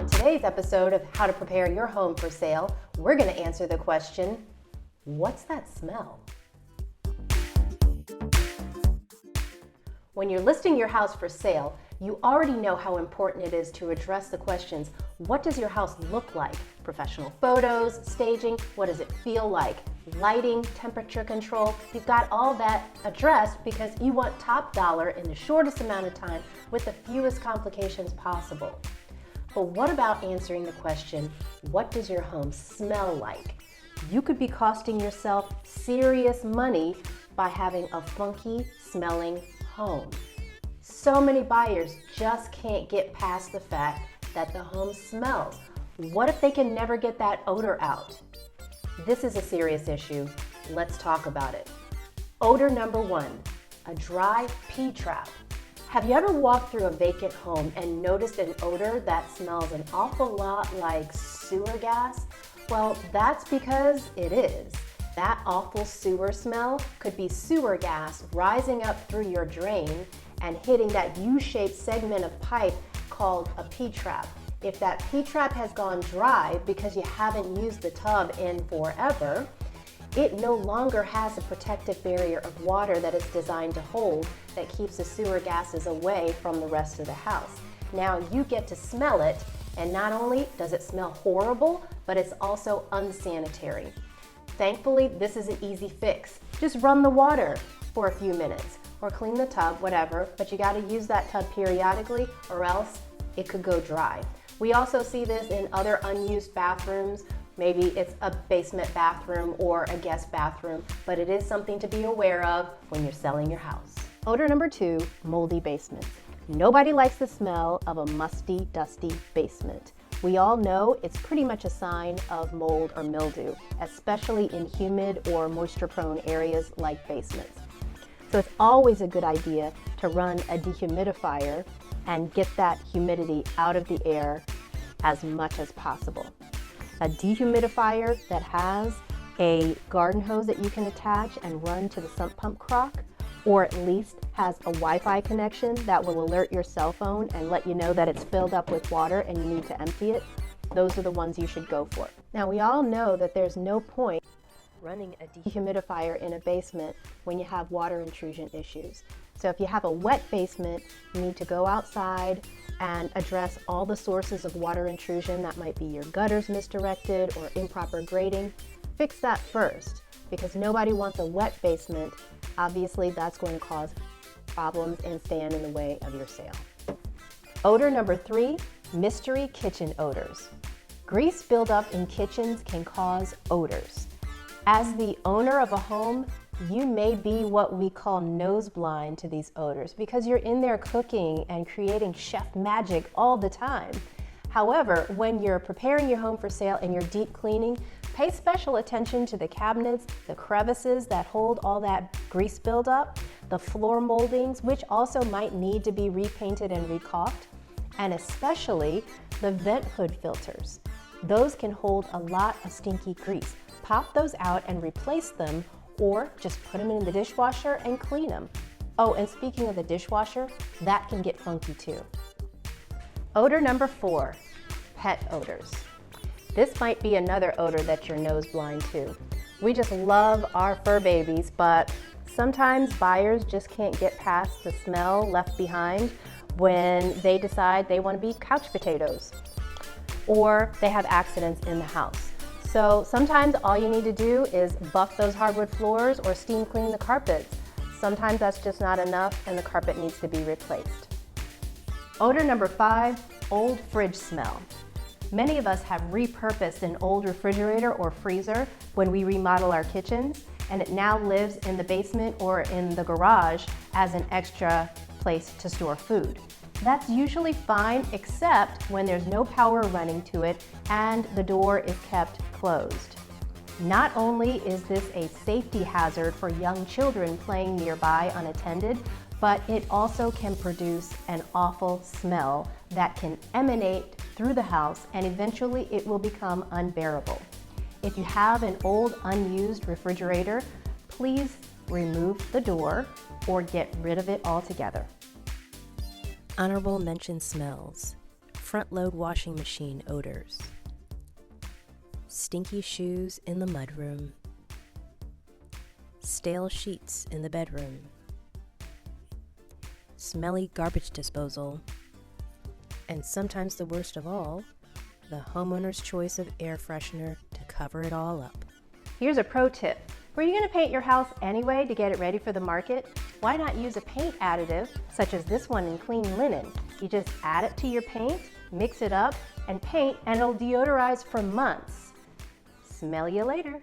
On today's episode of How to Prepare Your Home for Sale, we're going to answer the question, what's that smell? When you're listing your house for sale, you already know how important it is to address the questions, what does your house look like? Professional photos, staging, what does it feel like? Lighting, temperature control, you've got all that addressed because you want top dollar in the shortest amount of time with the fewest complications possible. But what about answering the question, what does your home smell like? You could be costing yourself serious money by having a funky smelling home. So many buyers just can't get past the fact that the home smells. What if they can never get that odor out? This is a serious issue. Let's talk about it. Odor number one, a dry pea trap. Have you ever walked through a vacant home and noticed an odor that smells an awful lot like sewer gas? Well, that's because it is. That awful sewer smell could be sewer gas rising up through your drain and hitting that U-shaped segment of pipe called a P-trap. If that P-trap has gone dry because you haven't used the tub in forever, it no longer has a protective barrier of water that it's designed to hold that keeps the sewer gases away from the rest of the house. Now you get to smell it, and not only does it smell horrible, but it's also unsanitary. Thankfully, this is an easy fix. Just run the water for a few minutes or clean the tub, whatever, but you gotta use that tub periodically or else it could go dry. We also see this in other unused bathrooms. Maybe it's a basement bathroom or a guest bathroom, but it is something to be aware of when you're selling your house. Odor number two, moldy basements. Nobody likes the smell of a musty, dusty basement. We all know it's pretty much a sign of mold or mildew, especially in humid or moisture-prone areas like basements. So it's always a good idea to run a dehumidifier and get that humidity out of the air as much as possible. A dehumidifier that has a garden hose that you can attach and run to the sump pump crock, or at least has a Wi-Fi connection that will alert your cell phone and let you know that it's filled up with water and you need to empty it, those are the ones you should go for. Now we all know that there's no point running a dehumidifier in a basement when you have water intrusion issues. So if you have a wet basement, you need to go outside and address all the sources of water intrusion. That might be your gutters misdirected or improper grading. Fix that first, because nobody wants a wet basement. Obviously, that's going to cause problems and stand in the way of your sale. Odor number three, mystery kitchen odors. Grease buildup in kitchens can cause odors. As the owner of a home, you may be what we call nose blind to these odors because you're in there cooking and creating chef magic all the time. However, when you're preparing your home for sale and you're deep cleaning, pay special attention to the cabinets, the crevices that hold all that grease buildup, the floor moldings, which also might need to be repainted and recaulked, and especially the vent hood filters. Those can hold a lot of stinky grease. Pop those out and replace them, or just put them in the dishwasher and clean them. Oh, and speaking of the dishwasher, that can get funky too. Odor number four, pet odors. This might be another odor that you're nose blind to. We just love our fur babies, but sometimes buyers just can't get past the smell left behind when they decide they want to be couch potatoes or they have accidents in the house. So sometimes all you need to do is buff those hardwood floors or steam clean the carpets. Sometimes that's just not enough and the carpet needs to be replaced. Odor number five, old fridge smell. Many of us have repurposed an old refrigerator or freezer when we remodel our kitchens, and it now lives in the basement or in the garage as an extra place to store food. That's usually fine, except when there's no power running to it and the door is kept closed. Not only is this a safety hazard for young children playing nearby unattended, but it also can produce an awful smell that can emanate through the house and eventually it will become unbearable. If you have an old unused refrigerator, please remove the door or get rid of it altogether. Honorable mention smells. front-load washing machine odors, stinky shoes in the mudroom, stale sheets in the bedroom, smelly garbage disposal, and sometimes the worst of all, the homeowner's choice of air freshener to cover it all up. Here's a pro tip. Were you going to paint your house anyway to get it ready for the market? Why not use a paint additive, such as this one in Clean Linen? You just add it to your paint, mix it up, and paint, and it'll deodorize for months. Smell you later.